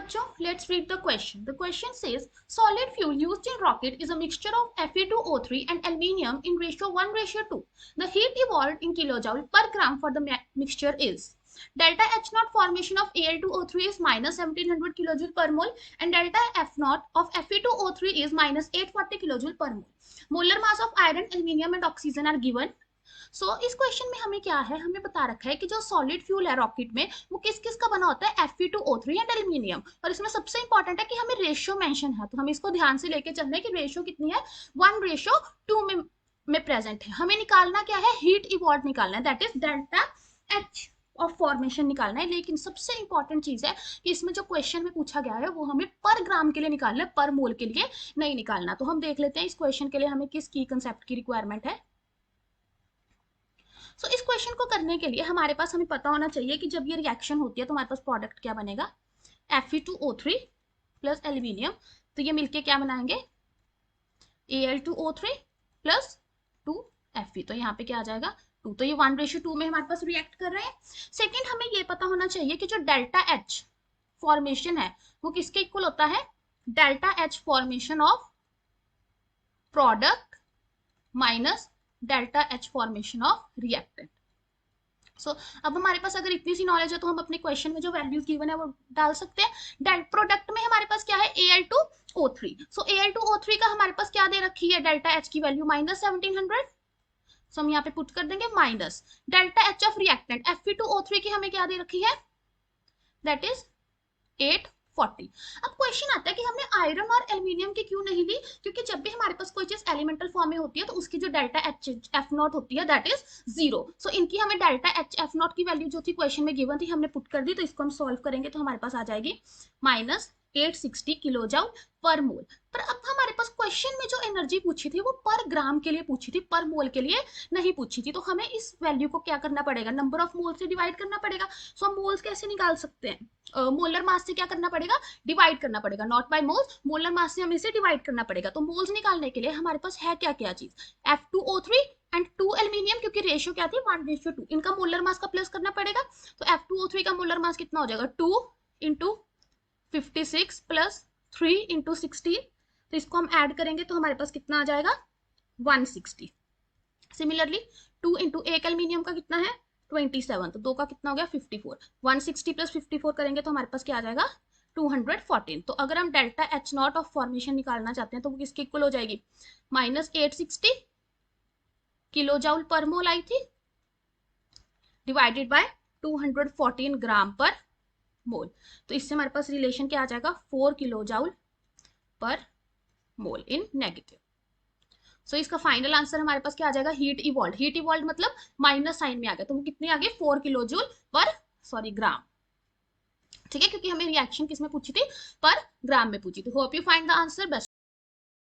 बच्चों, let's read the question. The question says solid fuel used in rocket is a mixture of Fe2O3 and aluminium in ratio 1:2. The heat evolved in kilojoule per gram for the mixture is delta H naught formation of Al2O3 is minus 1700 kilojoule per mole and delta F naught of Fe2O3 is minus 840 kilojoule per mole. Molar mass of iron, aluminium and oxygen are given. इस question में हमें क्या है, हमें बता रखा है कि जो सॉलिड फ्यूल है रॉकेट में वो किस किस का बना होता है, Fe2O3 एंड एल्यूमिनियम। और इसमें सबसे इंपॉर्टेंट है कि हमें रेशियो मेंशन है, तो हम इसको ध्यान से लेके चलना है कि रेशियो कितनी है, 1:2 में प्रेजेंट है। हमें निकालना क्या है, हीट इवॉल्व निकालना है, that is delta H of formation निकालना है। लेकिन सबसे इंपॉर्टेंट चीज है कि इसमें जो क्वेश्चन में पूछा गया है वो हमें पर ग्राम के लिए निकालना है, पर मोल के लिए नहीं निकालना। तो हम देख लेते हैं इस क्वेश्चन के लिए हमें किस की कंसेप्ट की रिक्वायरमेंट है। इस क्वेश्चन को करने के लिए हमारे पास हमें पता होना चाहिए कि जब ये रिएक्शन होती है तो हमारे पास प्रोडक्ट क्या बनेगा, Fe2O3 प्लस एल्यूमिनियम, तो ये मिलके क्या बनाएंगे, Al2O3 प्लस 2Fe, तो यहाँ पे क्या आ जाएगा 2, तो ये 1:2 में हमारे पास रिएक्ट कर रहे हैं। सेकेंड, हमें ये पता होना चाहिए कि जो डेल्टा H फॉर्मेशन है वो किसके इक्वल होता है, delta H formation of product minus delta H formation of reactant. अब हमारे पास अगर इतनी सी नॉलेज है तो हम अपने क्वेश्चन में जो वैल्यूज गिवन है वो डाल सकते हैं। प्रोडक्ट में हमारे पास क्या है, Al2O3, Al2O3 का हमारे पास क्या दे रखी है, डेल्टा H की वैल्यू माइनस 1700, सो हम यहाँ पे पुट कर देंगे minus delta H of reactant Fe2O3 की हमें क्या दे रखी है, दैट इज 840। अब क्वेश्चन आता है कि हमने आयरन और एल्यूमिनियम की क्यों नहीं ली, क्योंकि जब भी हमारे पास कोई चीज एलिमेंटल फॉर्म में होती है तो उसकी जो डेल्टा एच एफ नॉट होती है दैट इज 0। सो इनकी हमें डेल्टा एच एफ नॉट की वैल्यू जो थी क्वेश्चन में गिवन थी हमने पुट कर दी, तो इसको हम सॉल्व करेंगे तो हमारे पास आ जाएगी माइनस 860 किलोजूल पर मोल। पर अब हमारे पास क्वेश्चन में जो एनर्जी पूछी थी वो पर ग्राम के लिए पूछी थी, पर मोल के लिए नहीं पूछी थी। तो हमें इस वैल्यू को क्या करना पड़ेगा, नंबर ऑफ मोल से डिवाइड करना पड़ेगा। सो हम मोल्स कैसे निकाल सकते हैं, मोलर मास से क्या करना पड़ेगा, डिवाइड करना पड़ेगा, not by moles, molar mass से हमें इसे डिवाइड करना पड़ेगा। तो मोल्स निकालने के लिए हमारे पास है क्या क्या चीज, F2O3 एंड 2 एल्यूमिनियम, क्योंकि रेशियो क्या थी 1:2, इनका मोलर मास का प्लस करना पड़ेगा। तो F2O3 का मोलर मास कितना हो जाएगा, 2 इंटू 56 प्लस 3 इंटू 16, तो इसको हम ऐड करेंगे तो हमारे पास कितना आ जाएगा 160। सिमिलरली 2 इंटू एक एल्यूमिनियम का कितना है 27, तो 2 का कितना हो गया 54, 160 प्लस 54 करेंगे तो हमारे पास क्या आ जाएगा 214। तो अगर हम delta H not of formation निकालना चाहते हैं तो वो किसके इक्वल हो जाएगी, माइनस 860 किलोजूल पर मोल आई थी डिवाइडेड बाय 214 ग्राम पर मोल। तो इससे हमारे पास रिलेशन क्या आ जाएगा 4 किलोजूल पर मोल इन नेगेटिव। सो इसका फाइनल आंसर हमारे पास क्या आ जाएगा, हीट इवॉल्व। हीट इवॉल्व मतलब माइनस साइन में आ गया, तो वो कितने आ गए 4 किलोजूल पर ग्राम। ठीक है, क्योंकि हमें रिएक्शन किसमें पूछी थी, पर ग्राम में पूछी थी। Hope you find the answer. Best